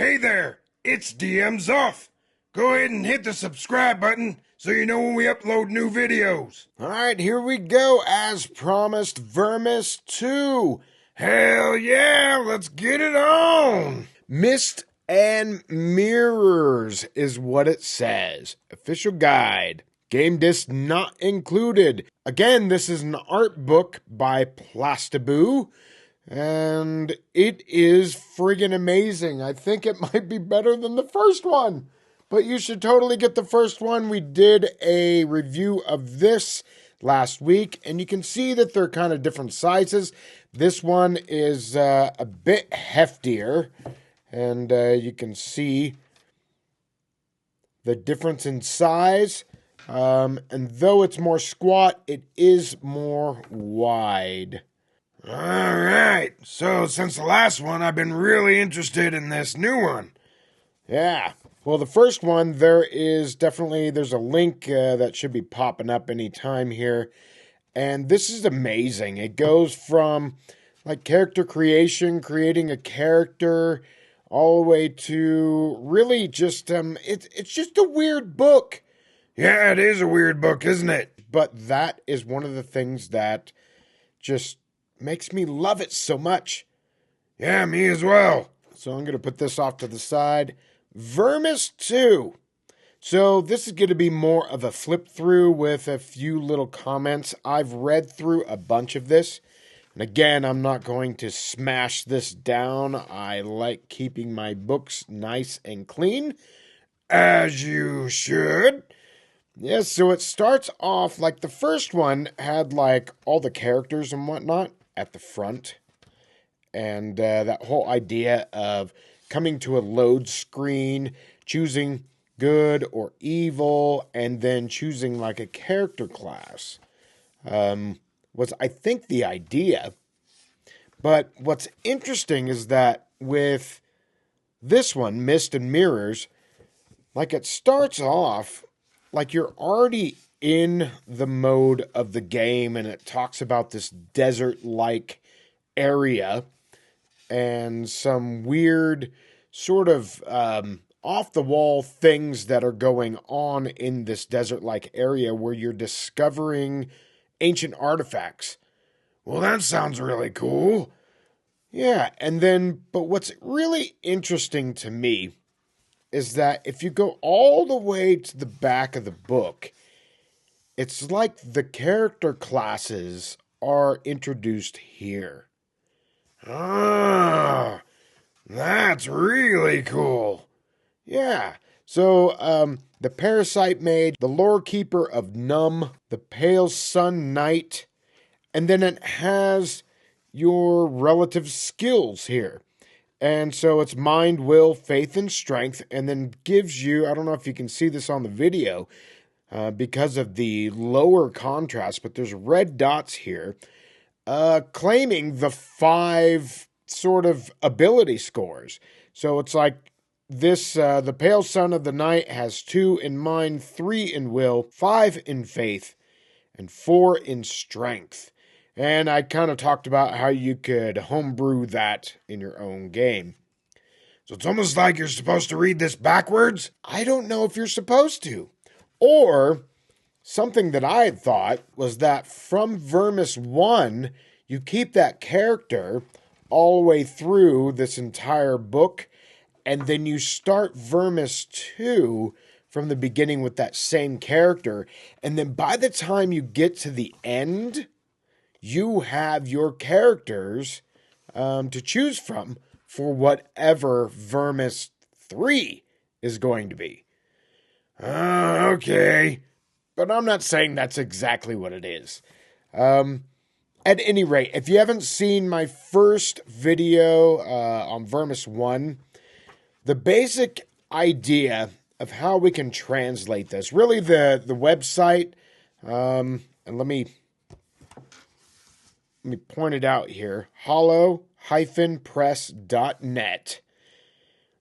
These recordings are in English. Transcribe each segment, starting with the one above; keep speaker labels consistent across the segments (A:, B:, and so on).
A: Hey there, it's DM Zoth. Go ahead and hit the subscribe button so you know when we upload new videos.
B: Alright, here we go. As promised, Vermis 2.
A: Hell yeah, let's get it on.
B: Mist and Mirrors is what it says. Official guide. Game disc not included. Again, this is an art book by Plastiboo. And it is friggin' amazing. I think it might be better than the first one. But you should totally get the first one. We did a review of this last week. And you can see that they're kind of different sizes. This one is a bit heftier. And you can see the difference in size. And though it's more squat, it is more wide.
A: Alright, so since the last one, I've been really interested in this new one.
B: Yeah, well, the first one, there's a link that should be popping up anytime here. And this is amazing. It goes from like character creation, creating a character, all the way to really just, it's just a weird book.
A: Yeah, it is a weird book, isn't it?
B: But that is one of the things that just makes me love it so much.
A: Yeah, me as well.
B: So I'm going to put this off to the side. Vermis 2. So this is going to be more of a flip through with a few little comments. I've read through a bunch of this. And again, I'm not going to smash this down. I like keeping my books nice and clean.
A: As you should.
B: Yes, so it starts off like the first one had like all the characters and whatnot at the front. And that whole idea of coming to a load screen, choosing good or evil, and then choosing like a character class was, I think, the idea. But what's interesting is that with this one, Mist and Mirrors, like it starts off like you're already in the mode of the game, and it talks about this desert-like area and some weird sort of off-the-wall things that are going on in this desert-like area where you're discovering ancient artifacts.
A: Well, that sounds really cool.
B: Yeah, and then, but what's really interesting to me is that if you go all the way to the back of the book, it's like the character classes are introduced here.
A: Ah, that's really cool.
B: Yeah. So, the Parasite Mage, the Lore Keeper of Numb, the Pale Sun Knight, and then it has your relative skills here. And so it's mind, will, faith, and strength, and then gives you, I don't know if you can see this on the video, because of the lower contrast, but there's red dots here, claiming the 5 sort of ability scores. So it's like this, the Pale Sun of the Night has 2 in mind, 3 in will, 5 in faith, and 4 in strength. And I kind of talked about how you could homebrew that in your own game.
A: So it's almost like you're supposed to read this backwards?
B: I don't know if you're supposed to. Or something that I had thought was that from Vermis 1, you keep that character all the way through this entire book, and then you start Vermis 2 from the beginning with that same character, and then by the time you get to the end, you have your characters to choose from for whatever Vermis 3 is going to be.
A: Okay.
B: But I'm not saying that's exactly what it is. At any rate, if you haven't seen my first video on Vermis 1, the basic idea of how we can translate this, really the website, and let me point it out here, hollow-press.net.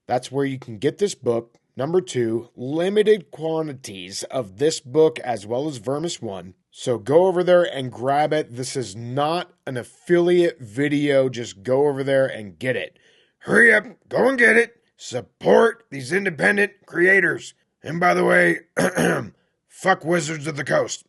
B: That's where you can get this book. Number 2, limited quantities of this book as well as Vermis 1. So go over there and grab it. This is not an affiliate video. Just go over there and get it.
A: Hurry up, go and get it. Support these independent creators. And by the way, fuck Wizards of the Coast.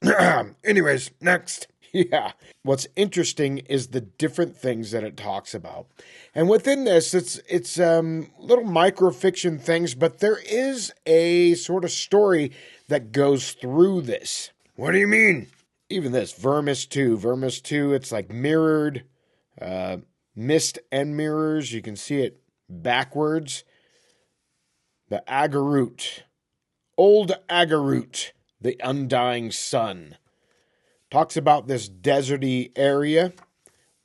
A: Anyways, next.
B: Yeah. What's interesting is the different things that it talks about. And within this, it's little microfiction things, but there is a sort of story that goes through this.
A: What do you mean?
B: Even this, Vermis 2. Vermis 2, it's like mirrored, mist and mirrors. You can see it backwards. The Agarut. Old Agarut, the undying sun. Talks about this deserty area.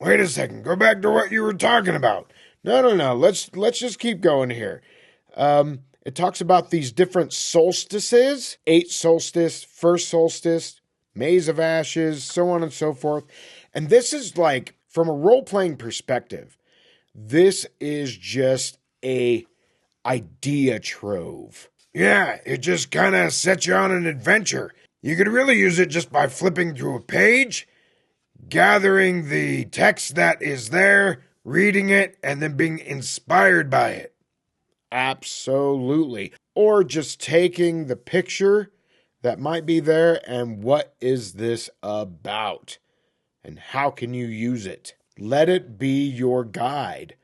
A: Wait a second. Go back to what you were talking about.
B: No. Let's just keep going here. It talks about these different solstices. 8 solstice, first solstice, Maze of Ashes, so on and so forth. And this is like, from a role-playing perspective, this is just a idea trove.
A: Yeah, it just kind of sets you on an adventure. You could really use it just by flipping through a page, gathering the text that is there, reading it, and then being inspired by it.
B: Absolutely. Or just taking the picture that might be there and what is this about? And how can you use it? Let it be your guide.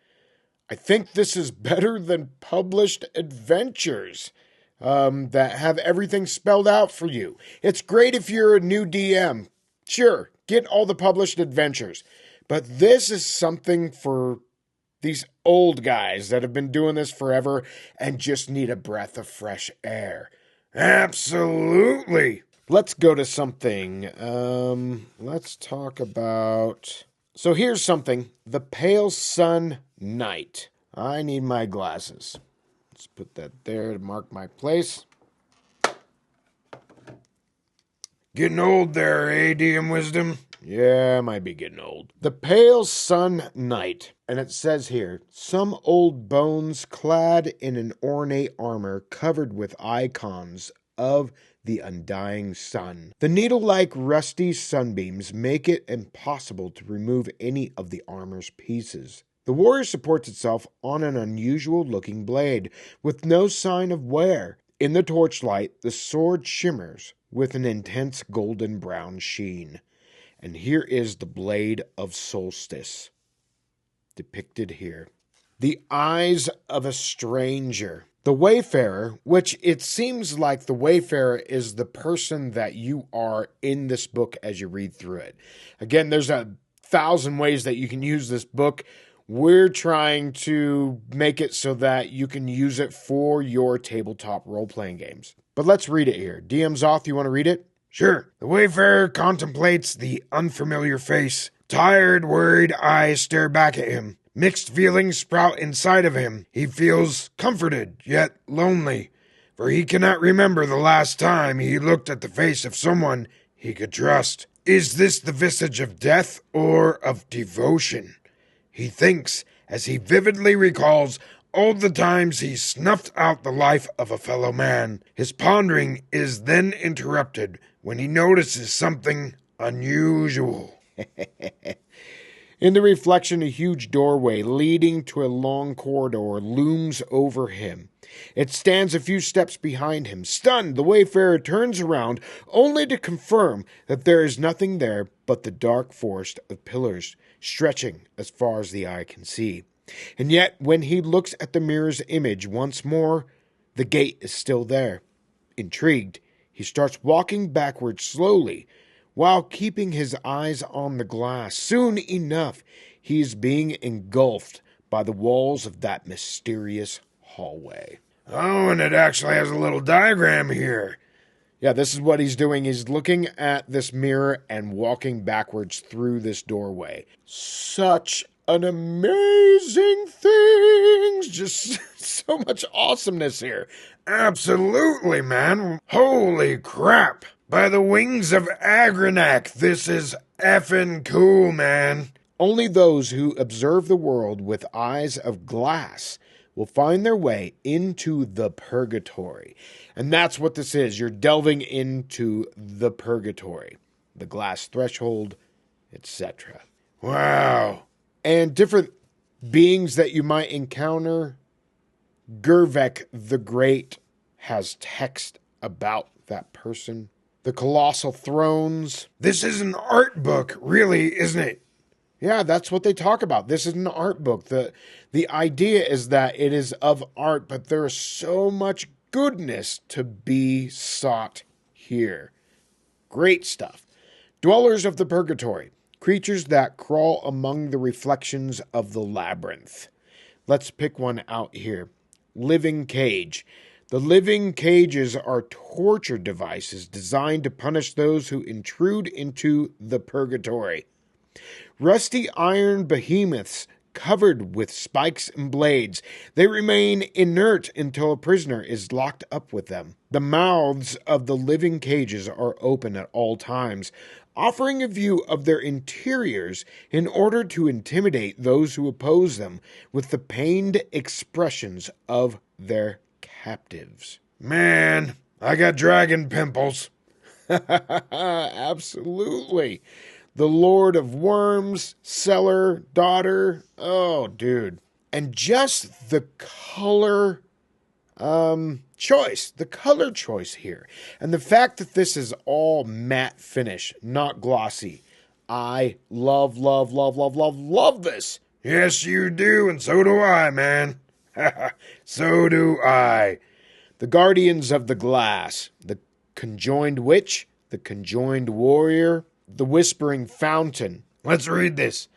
B: I think this is better than published adventures that have everything spelled out for you. It's great if you're a new DM. Sure, get all the published adventures. But this is something for these old guys that have been doing this forever and just need a breath of fresh air.
A: Absolutely.
B: Let's go to something. Let's talk about... So here's something. The Pale Sun Night. I need my glasses. Let's put that there to mark my place.
A: Getting old there, eh, DM Wisdom?
B: Yeah, I might be getting old. The Pale Sun Night. And it says here, some old bones clad in an ornate armor covered with icons of the undying sun. The needle-like rusty sunbeams make it impossible to remove any of the armor's pieces. The warrior supports itself on an unusual-looking blade, with no sign of wear. In the torchlight, the sword shimmers with an intense golden-brown sheen. And here is the Blade of Solstice, depicted here. The eyes of a stranger. The Wayfarer, which it seems like the Wayfarer is the person that you are in this book as you read through it. Again, there's 1,000 ways that you can use this book. We're trying to make it so that you can use it for your tabletop role-playing games. But let's read it here. DM Zoth, you want to read it?
A: Sure. The Wayfarer contemplates the unfamiliar face. Tired, worried eyes stare back at him. Mixed feelings sprout inside of him. He feels comforted, yet lonely, for he cannot remember the last time he looked at the face of someone he could trust. Is this the visage of death or of devotion? He thinks as he vividly recalls all the times he snuffed out the life of a fellow man. His pondering is then interrupted when he notices something unusual.
B: In the reflection, a huge doorway leading to a long corridor looms over him. It stands a few steps behind him. Stunned, the Wayfarer turns around, only to confirm that there is nothing there but the dark forest of pillars, stretching as far as the eye can see. And yet, when he looks at the mirror's image once more, the gate is still there. Intrigued, he starts walking backwards slowly, while keeping his eyes on the glass. Soon enough, he is being engulfed by the walls of that mysterious hallway.
A: Oh, and it actually has a little diagram here.
B: Yeah, this is what he's doing. He's looking at this mirror and walking backwards through this doorway. Such an amazing thing. Just so much awesomeness here.
A: Absolutely, man. Holy crap. By the wings of Agranak, this is effing cool, man.
B: Only those who observe the world with eyes of glass will find their way into the purgatory. And that's what this is. You're delving into the purgatory, the glass threshold, etc.
A: Wow.
B: And different beings that you might encounter Gervek the Great has text about that person. The Colossal Thrones.
A: This is an art book, really, isn't it?
B: Yeah, that's what they talk about. This is an art book. The idea is that it is of art, but there is so much goodness to be sought here. Great stuff. Dwellers of the Purgatory. Creatures that crawl among the reflections of the labyrinth. Let's pick one out here. Living Cage. The living cages are torture devices designed to punish those who intrude into the purgatory. Rusty iron behemoths covered with spikes and blades. They remain inert until a prisoner is locked up with them. The mouths of the living cages are open at all times, offering a view of their interiors in order to intimidate those who oppose them with the pained expressions of their captives.
A: Man, I got dragon pimples.
B: Absolutely. The Lord of Worms, Seller, Daughter. Oh, dude. And just the color choice. The color choice here. And the fact that this is all matte finish, not glossy. I love this.
A: Yes, you do, and so do I, man. So do I.
B: The Guardians of the Glass, the Conjoined Witch, the Conjoined Warrior, the Whispering Fountain.
A: Let's read this.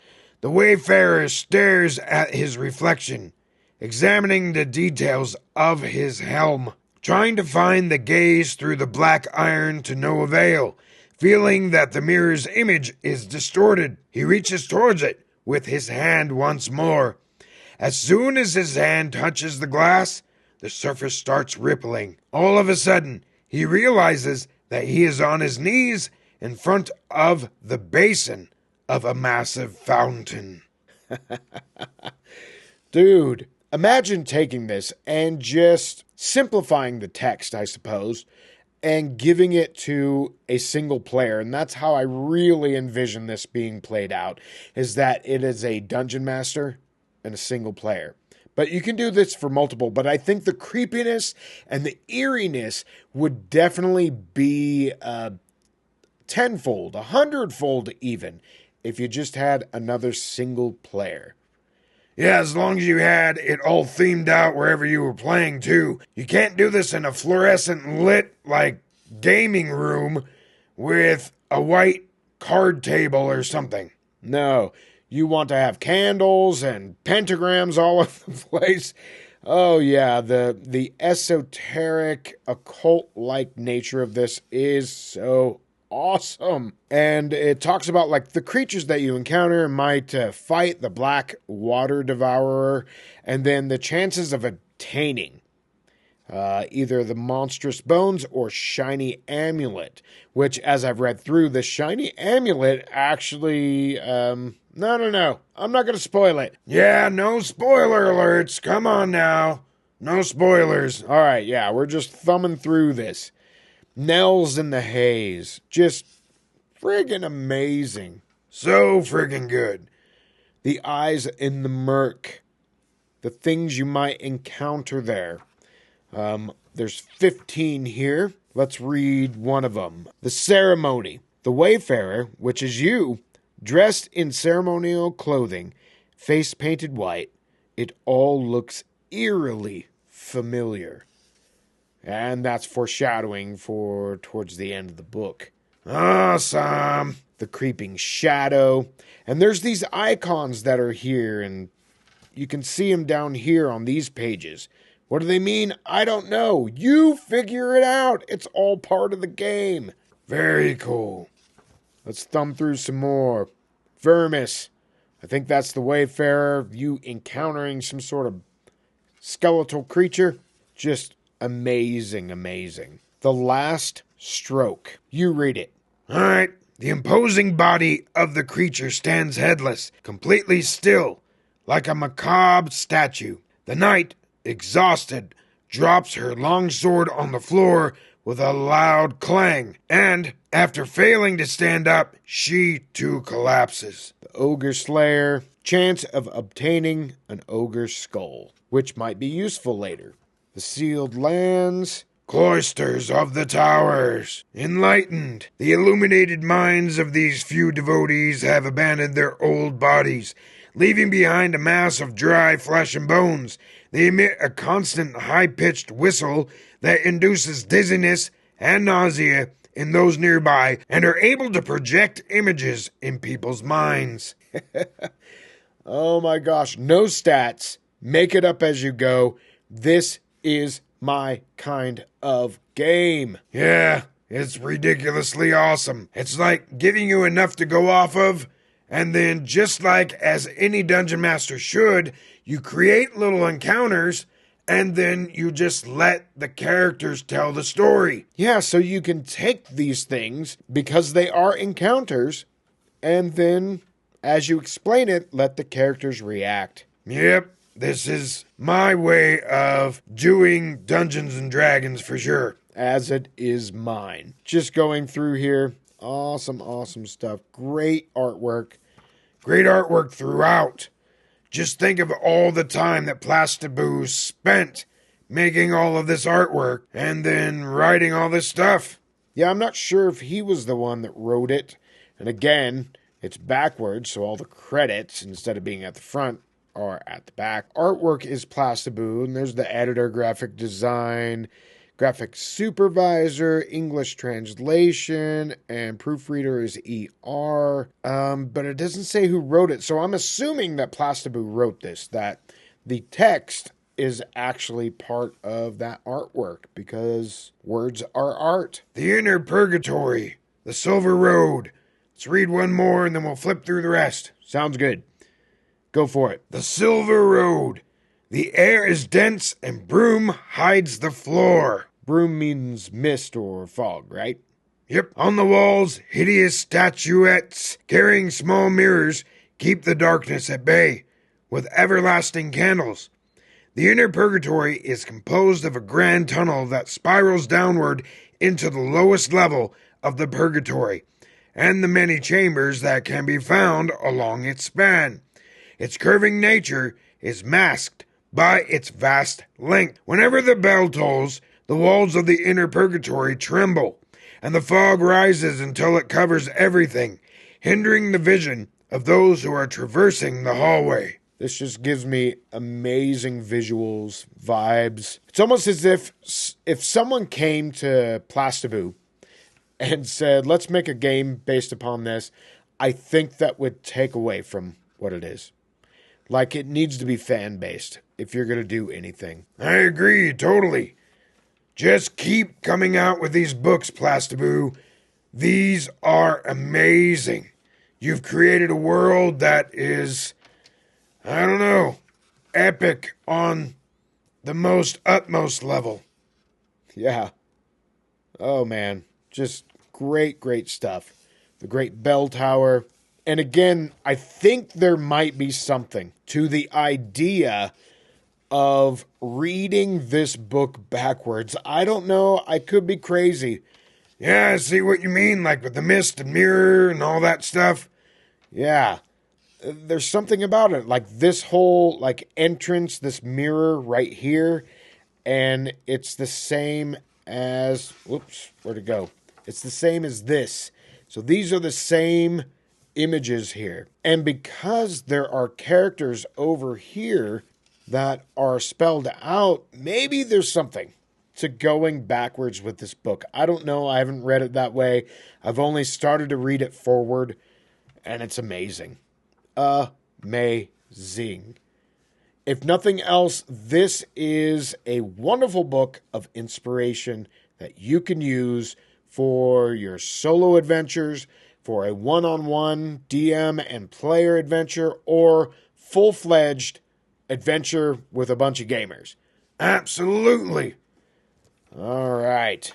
A: The Wayfarer stares at his reflection, examining the details of his helm, trying to find the gaze through the black iron to no avail. Feeling that the mirror's image is distorted, he reaches towards it with his hand once more. As soon as his hand touches the glass, the surface starts rippling. All of a sudden, he realizes that he is on his knees in front of the basin of a massive fountain.
B: Dude, imagine taking this and just simplifying the text, I suppose, and giving it to a single player. And that's how I really envision this being played out, is that it is a dungeon master and a single player. But you can do this for multiple, but I think the creepiness and the eeriness would definitely be tenfold, 100-fold even, if you just had another single player.
A: Yeah, as long as you had it all themed out wherever you were playing, too. You can't do this in a fluorescent lit, gaming room with a white card table or something.
B: No, you want to have candles and pentagrams all over the place. Oh, yeah, the esoteric, occult-like nature of this is so awesome. And it talks about the creatures that you encounter might fight the black water devourer, and then the chances of obtaining either the monstrous bones or shiny amulet, which, as I've read through, the shiny amulet actually no, I'm not going to spoil it.
A: Yeah, no spoiler alerts. Come on now. No spoilers.
B: All right, yeah, we're just thumbing through this. Knells in the Haze. Just friggin' amazing.
A: So friggin' good.
B: The Eyes in the Murk. The things you might encounter there. There's 15 here. Let's read one of them. The Ceremony. The Wayfarer, which is you, dressed in ceremonial clothing, face painted white. It all looks eerily familiar. And that's foreshadowing for towards the end of the book.
A: Awesome.
B: The Creeping Shadow. And there's these icons that are here, and you can see them down here on these pages. What do they mean? I don't know. You figure it out. It's all part of the game.
A: Very cool.
B: Let's thumb through some more. Vermis. I think that's the Wayfarer. You encountering some sort of skeletal creature. Just amazing. The Last Stroke. You read it.
A: All right. The imposing body of the creature stands headless, completely still, like a macabre statue. The knight, exhausted, drops her long sword on the floor with a loud clang, and, after failing to stand up, she too collapses.
B: The Ogre Slayer. chance of obtaining an ogre's skull, which might be useful later. The sealed lands.
A: Cloisters of the towers. Enlightened, the illuminated minds of these few devotees have abandoned their old bodies, leaving behind a mass of dry flesh and bones. They emit a constant high-pitched whistle that induces dizziness and nausea in those nearby and are able to project images in people's minds.
B: Oh my gosh, no stats. Make it up as you go. This is my kind of game.
A: Yeah, it's ridiculously awesome. It's like giving you enough to go off of, and then just like as any dungeon master should, you create little encounters, and then you just let the characters tell the story.
B: Yeah, so you can take these things, because they are encounters, and then, as you explain it, let the characters react.
A: Yep. This is my way of doing Dungeons and Dragons for sure.
B: As it is mine. Just going through here. Awesome, awesome stuff. Great artwork.
A: Great artwork throughout. Just think of all the time that Plastiboo spent making all of this artwork and then writing all this stuff.
B: Yeah, I'm not sure if he was the one that wrote it. And again, it's backwards, so all the credits, instead of being at the front, are at the back. Artwork is Plastiboo, and there's the editor, graphic design, graphic supervisor, English translation, and proofreader is ER. But it doesn't say who wrote it, so I'm assuming that Plastiboo wrote this, that the text is actually part of that artwork, because words are art.
A: The Inner Purgatory, the Silver Road. Let's read one more and then we'll flip through the rest.
B: Sounds good. Go for it.
A: The Silver Road. The air is dense and broom hides the floor.
B: Broom means mist or fog, right?
A: Yep. On the walls, hideous statuettes carrying small mirrors keep the darkness at bay with everlasting candles. The Inner Purgatory is composed of a grand tunnel that spirals downward into the lowest level of the purgatory and the many chambers that can be found along its span. Its curving nature is masked by its vast length. Whenever the bell tolls, the walls of the Inner Purgatory tremble, and the fog rises until it covers everything, hindering the vision of those who are traversing the hallway.
B: This just gives me amazing visuals, vibes. It's almost as if someone came to Plastiboo and said, let's make a game based upon this, I think that would take away from what it is. Like, it needs to be fan-based if you're going to do anything.
A: I agree, totally. Just keep coming out with these books, Plastiboo. These are amazing. You've created a world that is, I don't know, epic on the most utmost level.
B: Yeah. Oh, man. Just great, great stuff. The Great Bell Tower. And again, I think there might be something to the idea of reading this book backwards. I don't know. I could be crazy.
A: Yeah, I see what you mean, like with the mist and mirror and all that stuff.
B: Yeah. There's something about it. Like this whole entrance, this mirror right here. And it's the same as... Whoops, where'd it go? It's the same as this. So these are the same images here. And because there are characters over here that are spelled out, maybe there's something to going backwards with this book. I don't know. I haven't read it that way. I've only started to read it forward, and it's amazing. Amazing. If nothing else, this is a wonderful book of inspiration that you can use for your solo adventures, for a one-on-one DM and player adventure, or full-fledged adventure with a bunch of gamers.
A: Absolutely.
B: All right.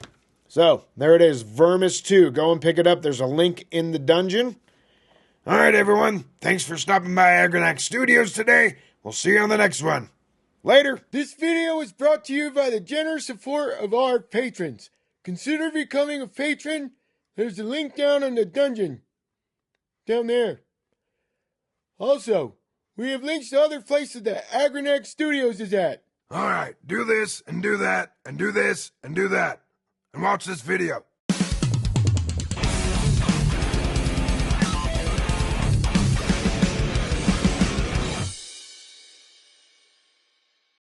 B: So, there it is, Vermis 2. Go and pick it up. There's a link in the dungeon.
A: All right, everyone. Thanks for stopping by Agranak Studios today. We'll see you on the next one.
B: Later.
C: This video was brought to you by the generous support of our patrons. Consider becoming a patron. There's a link down in the dungeon. Down there. Also, We have links to other places that Agranak Studios is at.
A: All right, do this and do that and do this and do that. And watch this video.